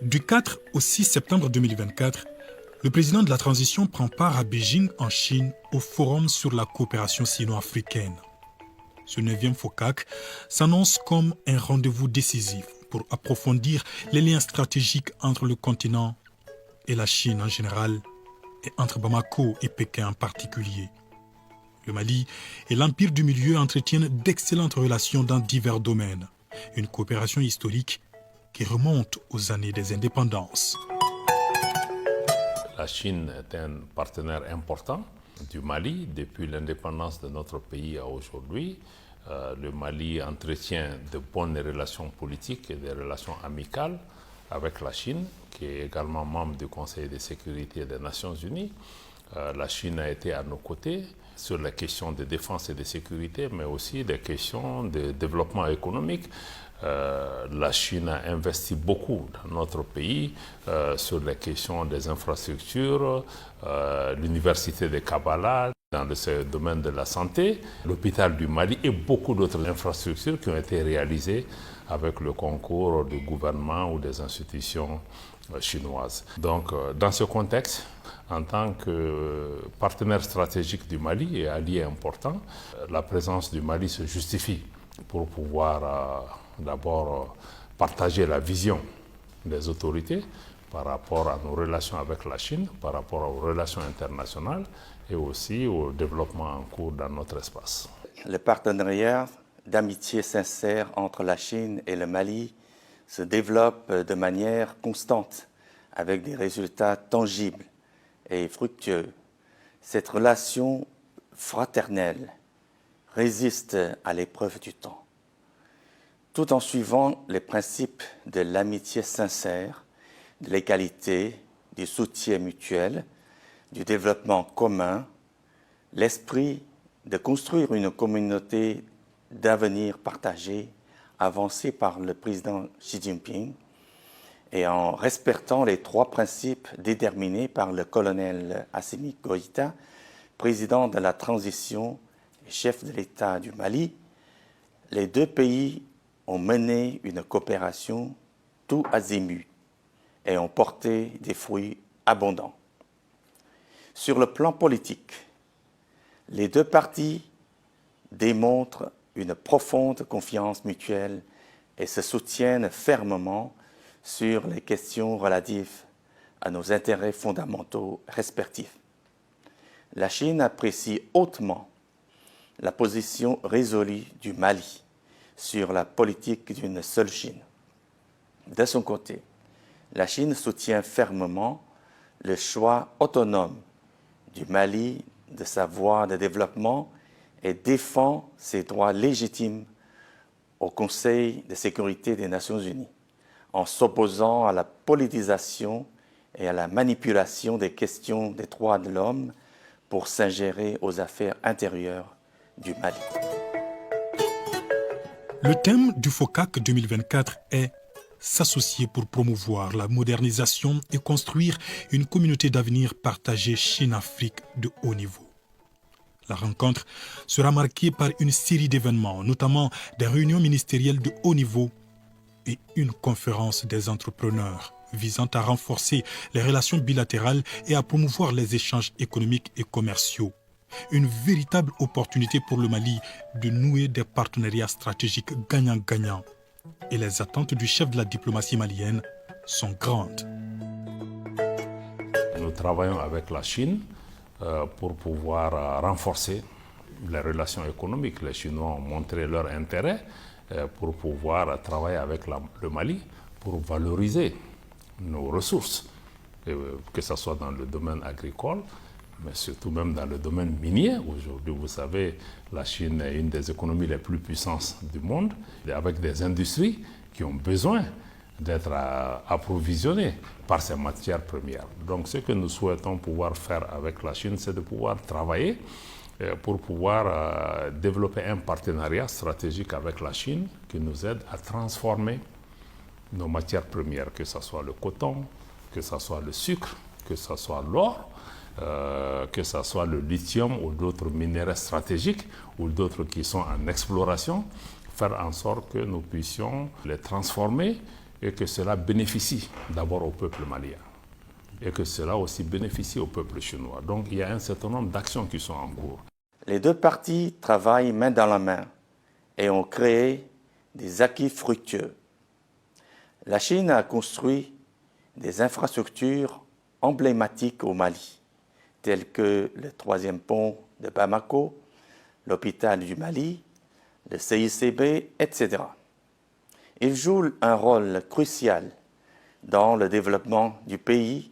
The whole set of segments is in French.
Du 4 au 6 septembre 2024, le président de la transition prend part à Beijing, en Chine, au Forum sur la coopération sino-africaine. Ce 9e FOCAC s'annonce comme un rendez-vous décisif pour approfondir les liens stratégiques entre le continent et la Chine en général, et entre Bamako et Pékin en particulier. Le Mali et l'Empire du Milieu entretiennent d'excellentes relations dans divers domaines. Une coopération historique qui remonte aux années des indépendances. La Chine est un partenaire important du Mali depuis l'indépendance de notre pays à aujourd'hui. Le Mali entretient de bonnes relations politiques et des relations amicales avec la Chine, qui est également membre du Conseil de sécurité des Nations Unies. La Chine a été à nos côtés sur les questions de défense et de sécurité, mais aussi des questions de développement économique. La Chine a investi beaucoup dans notre pays sur les questions des infrastructures, l'université de Kabbalah, dans le domaine de la santé, l'hôpital du Mali et beaucoup d'autres infrastructures qui ont été réalisées avec le concours du gouvernement ou des institutions chinoises. Donc, dans ce contexte, en tant que partenaire stratégique du Mali et allié important, la présence du Mali se justifie pour pouvoir d'abord partager la vision des autorités par rapport à nos relations avec la Chine, par rapport aux relations internationales et aussi au développement en cours dans notre espace. Le partenariat d'amitié sincère entre la Chine et le Mali se développe de manière constante avec des résultats tangibles et fructueux. Cette relation fraternelle résiste à l'épreuve du temps. Tout en suivant les principes de l'amitié sincère, de l'égalité, du soutien mutuel, du développement commun, l'esprit de construire une communauté d'avenir partagé, avancé par le président Xi Jinping, et en respectant les 3 principes déterminés par le colonel Assimi Goïta, président de la transition et chef de l'État du Mali, les 2 pays ont mené une coopération tout azimut et ont porté des fruits abondants. Sur le plan politique, les 2 parties démontrent une profonde confiance mutuelle et se soutiennent fermement sur les questions relatives à nos intérêts fondamentaux respectifs. La Chine apprécie hautement la position résolue du Mali sur la politique d'une seule Chine. De son côté, la Chine soutient fermement le choix autonome du Mali de sa voie de développement et défend ses droits légitimes au Conseil de sécurité des Nations Unies, en s'opposant à la politisation et à la manipulation des questions des droits de l'homme pour s'ingérer aux affaires intérieures du Mali. Le thème du FOCAC 2024 est « S'associer pour promouvoir la modernisation et construire une communauté d'avenir partagée Chine-Afrique de haut niveau ». La rencontre sera marquée par une série d'événements, notamment des réunions ministérielles de haut niveau et une conférence des entrepreneurs visant à renforcer les relations bilatérales et à promouvoir les échanges économiques et commerciaux. Une véritable opportunité pour le Mali de nouer des partenariats stratégiques gagnant-gagnant. Et les attentes du chef de la diplomatie malienne sont grandes. Nous travaillons avec la Chine pour pouvoir renforcer les relations économiques. Les Chinois ont montré leur intérêt pour pouvoir travailler avec le Mali pour valoriser nos ressources, que ce soit dans le domaine agricole, mais surtout même dans le domaine minier. Aujourd'hui, vous savez, la Chine est une des économies les plus puissantes du monde, avec des industries qui ont besoin d'être approvisionnées par ces matières premières. Donc ce que nous souhaitons pouvoir faire avec la Chine, c'est de pouvoir travailler pour pouvoir développer un partenariat stratégique avec la Chine qui nous aide à transformer nos matières premières, que ce soit le coton, que ce soit le sucre, que ce soit l'or, que ce soit le lithium ou d'autres minéraux stratégiques ou d'autres qui sont en exploration, faire en sorte que nous puissions les transformer et que cela bénéficie d'abord au peuple malien et que cela aussi bénéficie au peuple chinois. Donc il y a un certain nombre d'actions qui sont en cours. Les deux parties travaillent main dans la main et ont créé des acquis fructueux. La Chine a construit des infrastructures emblématiques au Mali, telles que le 3e pont de Bamako, l'hôpital du Mali, le CICB, etc. Il joue un rôle crucial dans le développement du pays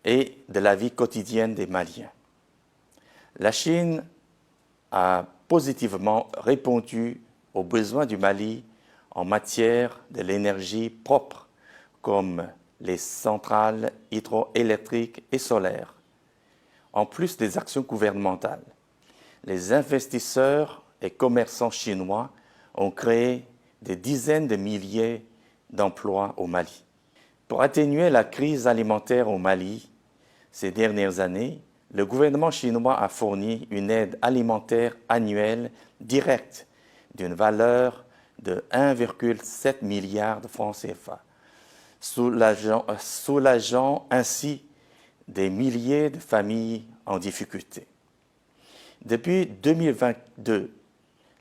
et de la vie quotidienne des Maliens. La Chine a positivement répondu aux besoins du Mali en matière de l'énergie propre, comme les centrales hydroélectriques et solaires, en plus des actions gouvernementales. Les investisseurs et commerçants chinois ont créé des dizaines de milliers d'emplois au Mali. Pour atténuer la crise alimentaire au Mali, ces dernières années, le gouvernement chinois a fourni une aide alimentaire annuelle directe d'une valeur de 1,7 milliard de francs CFA, soulageant ainsi des milliers de familles en difficulté. Depuis 2022,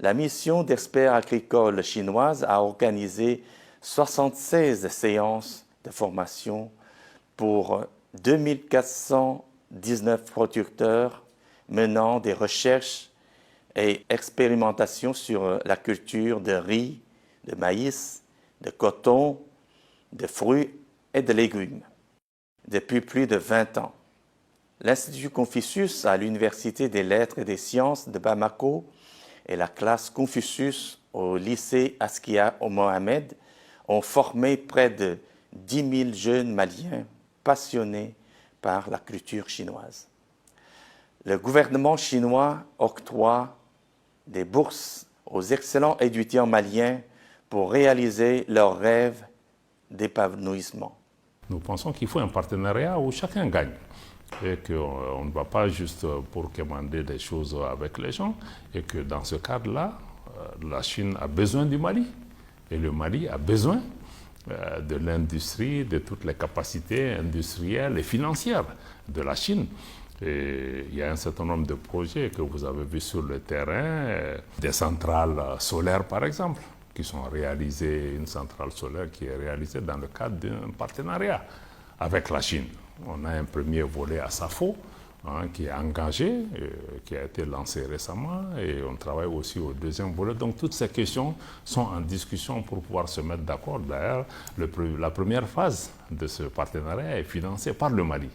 la mission d'experts agricoles chinoise a organisé 76 séances de formation pour 2419 producteurs menant des recherches et expérimentations sur la culture de riz, de maïs, de coton, de fruits et de légumes. Depuis plus de 20 ans, l'Institut Confucius à l'Université des Lettres et des Sciences de Bamako et la classe Confucius au lycée Askia Mohamed ont formé près de 10 000 jeunes Maliens passionnés par la culture chinoise. Le gouvernement chinois octroie des bourses aux excellents étudiants maliens pour réaliser leurs rêves d'épanouissement. Nous pensons qu'il faut un partenariat où chacun gagne et qu'on ne va pas juste pour commander des choses avec les gens et que dans ce cadre-là, la Chine a besoin du Mali et le Mali a besoin de l'industrie, de toutes les capacités industrielles et financières de la Chine. Et il y a un certain nombre de projets que vous avez vus sur le terrain, des centrales solaires par exemple, qui sont réalisées, une centrale solaire qui est réalisée dans le cadre d'un partenariat avec la Chine. On a un premier volet à Safo, qui est engagé, qui a été lancé récemment, et on travaille aussi au deuxième volet. Donc toutes ces questions sont en discussion pour pouvoir se mettre d'accord. D'ailleurs, la première phase de ce partenariat est financée par le Mali.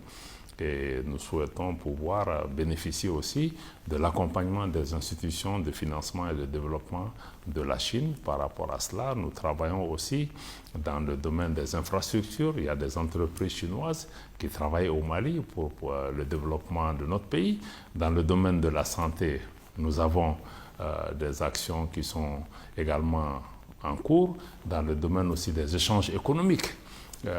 Et nous souhaitons pouvoir bénéficier aussi de l'accompagnement des institutions de financement et de développement de la Chine. Par rapport à cela, nous travaillons aussi dans le domaine des infrastructures. Il y a des entreprises chinoises qui travaillent au Mali pour le développement de notre pays. Dans le domaine de la santé, nous avons des actions qui sont également en cours. Dans le domaine aussi des échanges économiques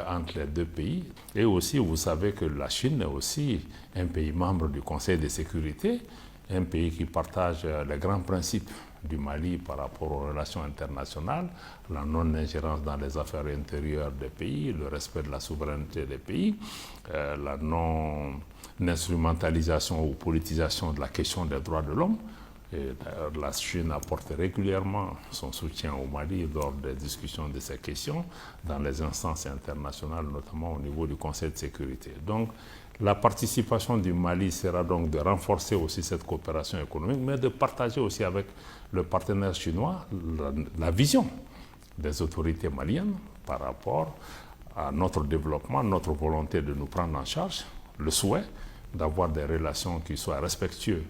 entre les deux pays. Et aussi, vous savez que la Chine est aussi un pays membre du Conseil de sécurité, un pays qui partage les grands principes du Mali par rapport aux relations internationales, la non-ingérence dans les affaires intérieures des pays, le respect de la souveraineté des pays, la non-instrumentalisation ou politisation de la question des droits de l'homme. Et la Chine apporte régulièrement son soutien au Mali lors des discussions de ces questions dans les instances internationales, notamment au niveau du Conseil de sécurité. Donc, la participation du Mali sera donc de renforcer aussi cette coopération économique, mais de partager aussi avec le partenaire chinois la vision des autorités maliennes par rapport à notre développement, notre volonté de nous prendre en charge, le souhait d'avoir des relations qui soient respectueuses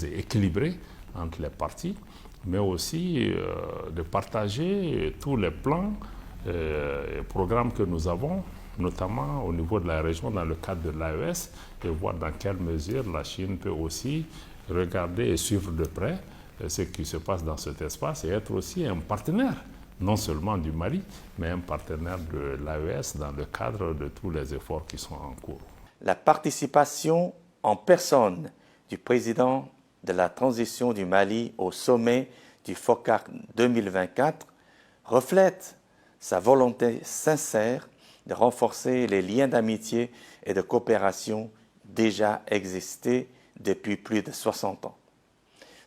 et équilibrées entre les parties, mais aussi de partager tous les plans et programmes que nous avons, notamment au niveau de la région dans le cadre de l'AES, et voir dans quelle mesure la Chine peut aussi regarder et suivre de près ce qui se passe dans cet espace et être aussi un partenaire non seulement du Mali, mais un partenaire de l'AES dans le cadre de tous les efforts qui sont en cours. La participation en personne du président de la transition du Mali au sommet du FOCAC 2024 reflète sa volonté sincère de renforcer les liens d'amitié et de coopération déjà existés depuis plus de 60 ans.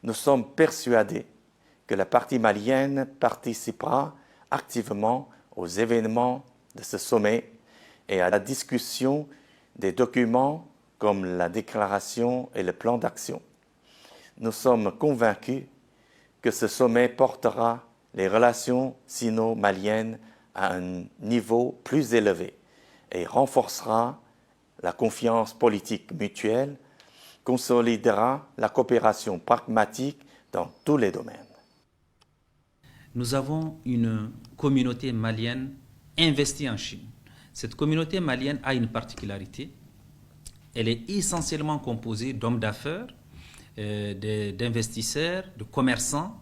Nous sommes persuadés que la partie malienne participera activement aux événements de ce sommet et à la discussion des documents comme la déclaration et le plan d'action. Nous sommes convaincus que ce sommet portera les relations sino-maliennes à un niveau plus élevé et renforcera la confiance politique mutuelle, consolidera la coopération pragmatique dans tous les domaines. Nous avons une communauté malienne investie en Chine. Cette communauté malienne a une particularité. Elle est essentiellement composée d'hommes d'affaires, d'investisseurs, de commerçants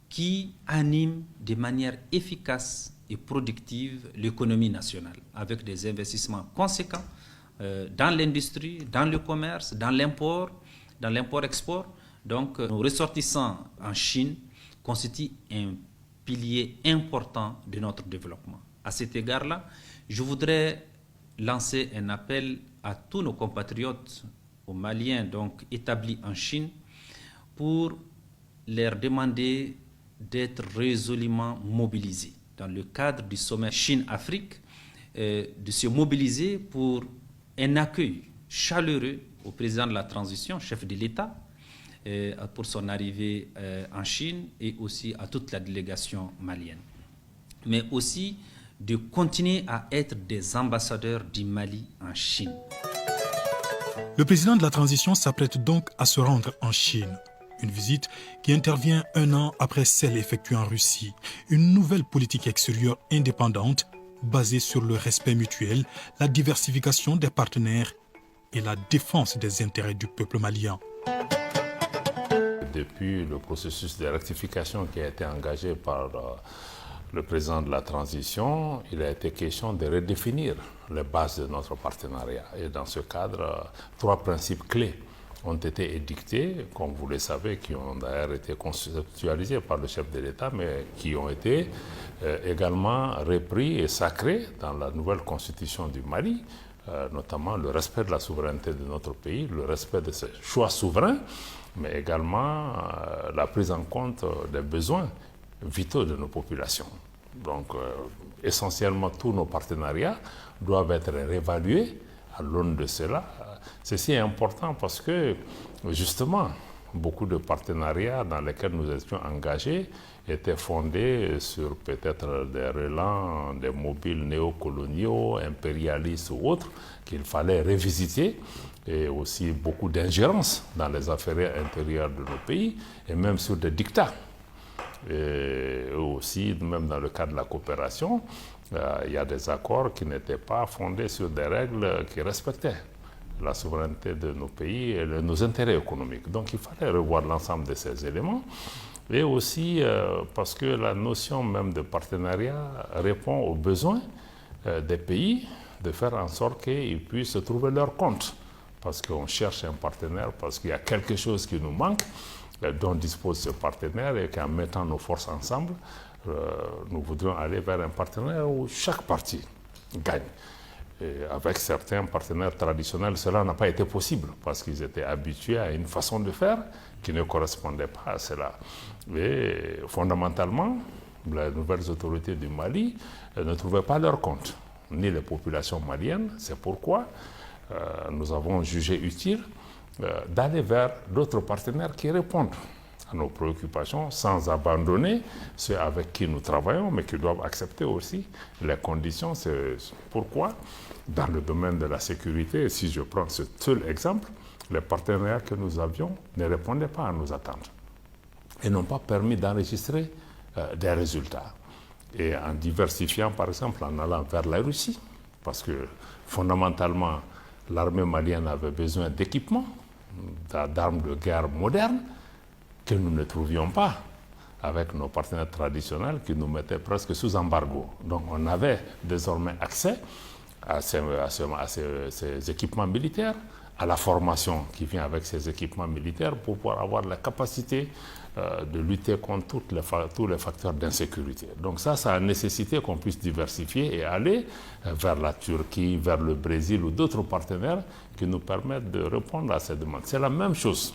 qui animent de manière efficace et productive l'économie nationale avec des investissements conséquents dans l'industrie, dans le commerce, dans l'import-export. Donc, nos ressortissants en Chine constituent un pilier important de notre développement. À cet égard-là, je voudrais lancer un appel à tous nos compatriotes, aux Maliens donc établis en Chine, pour leur demander d'être résolument mobilisés dans le cadre du sommet Chine-Afrique, de se mobiliser pour un accueil chaleureux au président de la transition, chef de l'État, pour son arrivée en Chine et aussi à toute la délégation malienne. Mais aussi de continuer à être des ambassadeurs du Mali en Chine. Le président de la transition s'apprête donc à se rendre en Chine. Une visite qui intervient un an après celle effectuée en Russie. Une nouvelle politique extérieure indépendante basée sur le respect mutuel, la diversification des partenaires et la défense des intérêts du peuple malien. Depuis le processus de rectification qui a été engagé par le président de la transition, il a été question de redéfinir les bases de notre partenariat. Et dans ce cadre, 3 principes clés ont été édictés, comme vous le savez, qui ont d'ailleurs été conceptualisés par le chef de l'État, mais qui ont été également repris et sacrés dans la nouvelle constitution du Mali, notamment le respect de la souveraineté de notre pays, le respect de ses choix souverains, mais également la prise en compte des besoins vitaux de nos populations. Donc, essentiellement, tous nos partenariats doivent être réévalués à l'aune de cela. Ceci est important parce que, justement, beaucoup de partenariats dans lesquels nous étions engagés étaient fondés sur peut-être des relents, des mobiles néocoloniaux, impérialistes ou autres, qu'il fallait revisiter, et aussi beaucoup d'ingérence dans les affaires intérieures de nos pays, et même sur des dictats. Et aussi, même dans le cadre de la coopération, il y a des accords qui n'étaient pas fondés sur des règles qui respectaient la souveraineté de nos pays et nos intérêts économiques. Donc il fallait revoir l'ensemble de ces éléments. Et aussi parce que la notion même de partenariat répond aux besoins des pays de faire en sorte qu'ils puissent trouver leur compte. Parce qu'on cherche un partenaire, parce qu'il y a quelque chose qui nous manque, dont dispose ce partenaire, et qu'en mettant nos forces ensemble, nous voudrions aller vers un partenaire où chaque partie gagne. Et avec certains partenaires traditionnels, cela n'a pas été possible parce qu'ils étaient habitués à une façon de faire qui ne correspondait pas à cela. Mais fondamentalement, les nouvelles autorités du Mali ne trouvaient pas leur compte, ni les populations maliennes. C'est pourquoi nous avons jugé utile d'aller vers d'autres partenaires qui répondent à nos préoccupations sans abandonner ceux avec qui nous travaillons, mais qui doivent accepter aussi les conditions. C'est pourquoi, dans le domaine de la sécurité, si je prends ce seul exemple, les partenariats que nous avions ne répondaient pas à nos attentes et n'ont pas permis d'enregistrer des résultats. Et en diversifiant, par exemple, en allant vers la Russie, parce que fondamentalement, l'armée malienne avait besoin d'équipements, d'armes de guerre modernes, que nous ne trouvions pas avec nos partenaires traditionnels qui nous mettaient presque sous embargo. Donc on avait désormais accès à ces équipements militaires, à la formation qui vient avec ces équipements militaires pour pouvoir avoir la capacité de lutter contre tous les facteurs d'insécurité. Donc ça a nécessité qu'on puisse diversifier et aller vers la Turquie, vers le Brésil ou d'autres partenaires qui nous permettent de répondre à ces demandes. C'est la même chose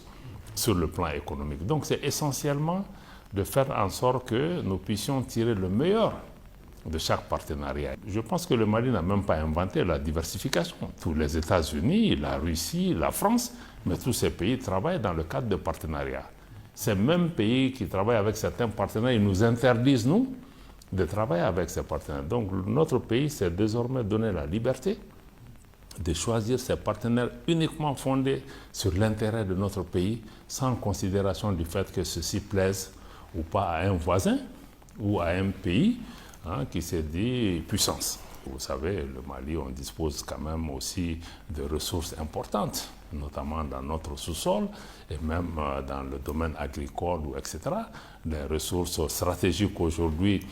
sur le plan économique. Donc c'est essentiellement de faire en sorte que nous puissions tirer le meilleur de chaque partenariat. Je pense que le Mali n'a même pas inventé la diversification. Tous les États-Unis, la Russie, la France, mais tous ces pays travaillent dans le cadre de partenariats. Ces mêmes pays qui travaillent avec certains partenaires, ils nous interdisent, nous, de travailler avec ces partenaires. Donc notre pays s'est désormais donné la liberté de choisir ses partenaires uniquement fondés sur l'intérêt de notre pays, sans considération du fait que ceci plaise ou pas à un voisin ou à un pays qui s'est dit puissance. Vous savez, le Mali, on dispose quand même aussi de ressources importantes, notamment dans notre sous-sol et même dans le domaine agricole, etc. Des ressources stratégiques aujourd'hui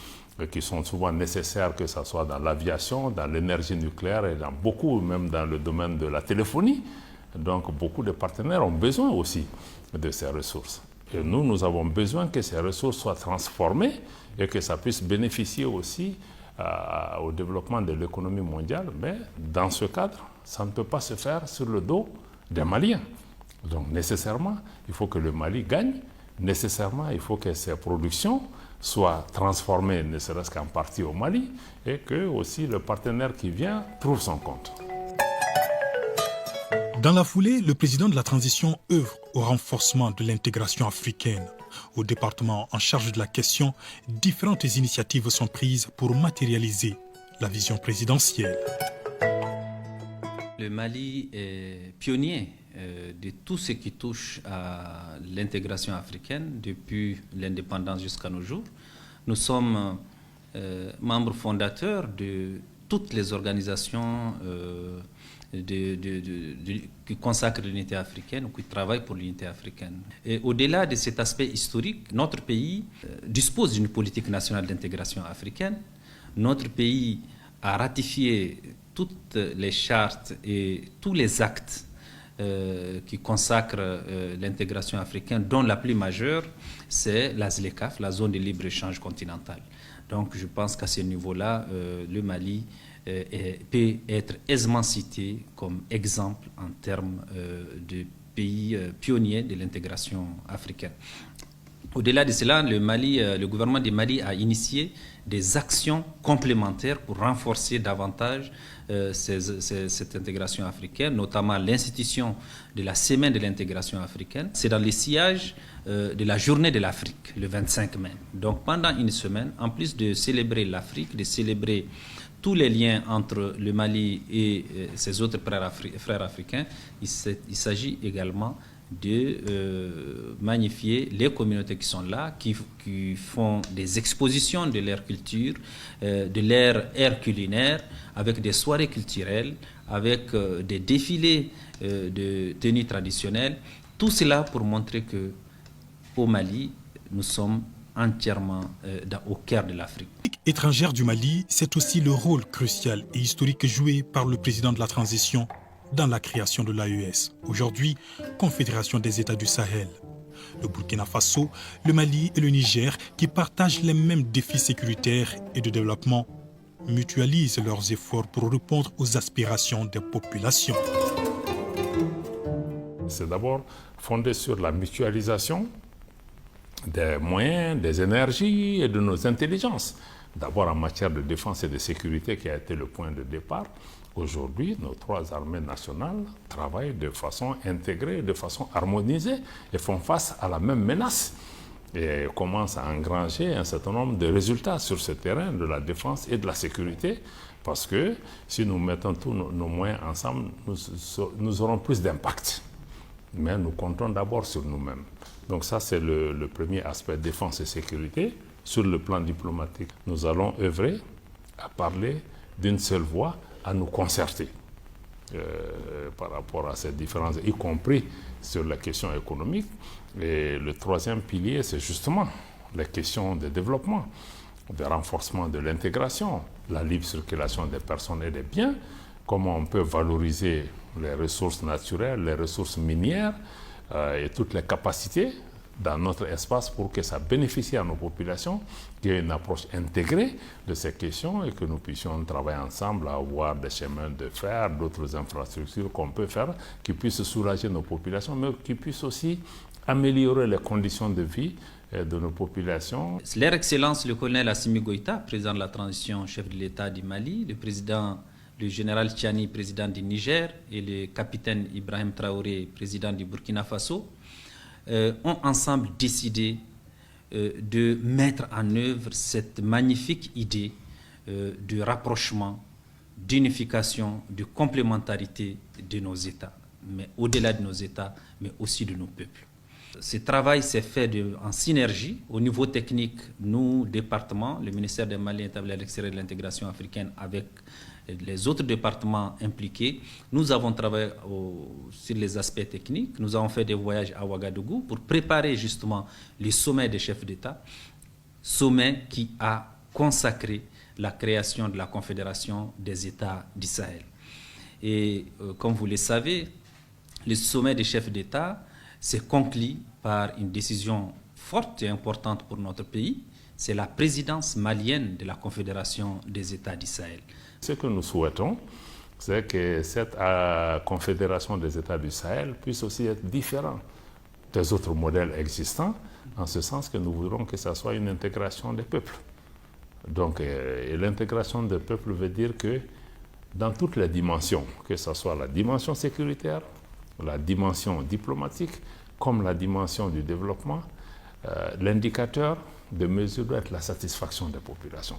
qui sont souvent nécessaires, que ce soit dans l'aviation, dans l'énergie nucléaire et dans beaucoup, même dans le domaine de la téléphonie. Donc beaucoup de partenaires ont besoin aussi de ces ressources. Et nous avons besoin que ces ressources soient transformées et que ça puisse bénéficier aussi au développement de l'économie mondiale. Mais dans ce cadre, ça ne peut pas se faire sur le dos des Maliens. Donc nécessairement, il faut que le Mali gagne. Nécessairement, il faut que ses productions soient transformées, ne serait-ce qu'en partie au Mali, et que aussi le partenaire qui vient trouve son compte. Dans la foulée, le président de la transition œuvre au renforcement de l'intégration africaine. Au département en charge de la question, différentes initiatives sont prises pour matérialiser la vision présidentielle. Le Mali est pionnier de tout ce qui touche à l'intégration africaine depuis l'indépendance jusqu'à nos jours. Nous sommes membres fondateurs de toutes les organisations qui consacrent l'unité africaine ou qui travaillent pour l'unité africaine. Et au-delà de cet aspect historique, notre pays dispose d'une politique nationale d'intégration africaine. Notre pays a ratifié toutes les chartes et tous les actes qui consacrent l'intégration africaine, dont la plus majeure, c'est la ZLECAf, la zone de libre-échange continentale. Donc je pense qu'à ce niveau-là, le Mali peut être aisément cité comme exemple en termes de pays pionniers de l'intégration africaine. Au-delà de cela, le gouvernement du Mali a initié des actions complémentaires pour renforcer davantage cette intégration africaine, notamment l'institution de la Semaine de l'intégration africaine. C'est dans le sillage de la Journée de l'Afrique, le 25 mai. Donc pendant une semaine, en plus de célébrer l'Afrique, de célébrer tous les liens entre le Mali et ses autres frères africains, il s'agit également de magnifier les communautés qui sont là, qui font des expositions de leur culture, de leur art culinaire, avec des soirées culturelles, avec des défilés de tenues traditionnelles. Tout cela pour montrer qu'au Mali, nous sommes entièrement au cœur de l'Afrique. Étrangère du Mali, c'est aussi le rôle crucial et historique joué par le président de la transition dans la création de l'AES, aujourd'hui Confédération des États du Sahel. Le Burkina Faso, le Mali et le Niger, qui partagent les mêmes défis sécuritaires et de développement, mutualisent leurs efforts pour répondre aux aspirations des populations. C'est d'abord fondé sur la mutualisation des moyens, des énergies et de nos intelligences. D'abord en matière de défense et de sécurité qui a été le point de départ. Aujourd'hui, nos trois armées nationales travaillent de façon intégrée, de façon harmonisée et font face à la même menace. Et commencent à engranger un certain nombre de résultats sur ce terrain de la défense et de la sécurité. Parce que si nous mettons tous nos moyens ensemble, nous aurons plus d'impact. Mais nous comptons d'abord sur nous-mêmes. Donc ça, c'est le premier aspect, défense et sécurité. Sur le plan diplomatique, nous allons œuvrer à parler d'une seule voix, à nous concerter par rapport à ces différences, y compris sur la question économique. Et le troisième pilier, c'est justement les questions de développement, de renforcement de l'intégration, la libre circulation des personnes et des biens, comment on peut valoriser les ressources naturelles, les ressources minières et toutes les capacités dans notre espace pour que ça bénéficie à nos populations, qu'il y ait une approche intégrée de ces questions et que nous puissions travailler ensemble à avoir des chemins de fer, d'autres infrastructures qu'on peut faire qui puissent soulager nos populations, mais qui puissent aussi améliorer les conditions de vie de nos populations. Leur Excellence, le colonel Assimi Goïta, président de la transition, chef de l'État du Mali, le général Tchani, président du Niger, et le capitaine Ibrahim Traoré, président du Burkina Faso, ont ensemble décidé de mettre en œuvre cette magnifique idée de rapprochement, d'unification, de complémentarité de nos États, mais au-delà de nos États, mais aussi de nos peuples. Ce travail s'est fait en synergie. Au niveau technique, nous, départements, le ministère des Mali établi à l'extérieur de l'intégration africaine avec les autres départements impliqués, nous avons travaillé sur les aspects techniques. Nous avons fait des voyages à Ouagadougou pour préparer justement le sommet des chefs d'État, sommet qui a consacré la création de la Confédération des États du Sahel. Et comme vous le savez, le sommet des chefs d'État s'est conclu par une décision forte et importante pour notre pays. C'est la présidence malienne de la Confédération des États du Sahel. Ce que nous souhaitons, c'est que cette Confédération des États du Sahel puisse aussi être différente des autres modèles existants, en ce sens que nous voudrons que ça soit une intégration des peuples. Donc, l'intégration des peuples veut dire que dans toutes les dimensions, que ce soit la dimension sécuritaire, la dimension diplomatique, comme la dimension du développement, l'indicateur de mesure doit être la satisfaction des populations.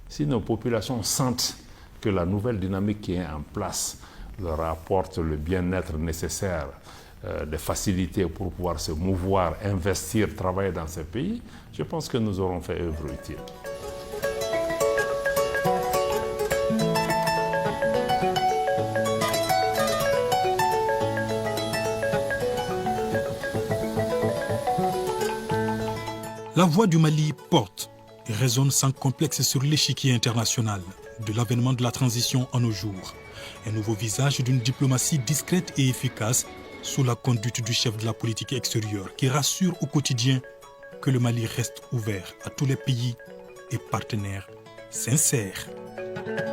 Si nos populations sentent que la nouvelle dynamique qui est en place leur apporte le bien-être nécessaire, des facilités pour pouvoir se mouvoir, investir, travailler dans ces pays, je pense que nous aurons fait œuvre utile. La voix du Mali porte et résonne sans complexe sur l'échiquier international de l'avènement de la transition en nos jours. Un nouveau visage d'une diplomatie discrète et efficace sous la conduite du chef de la politique extérieure qui rassure au quotidien que le Mali reste ouvert à tous les pays et partenaires sincères.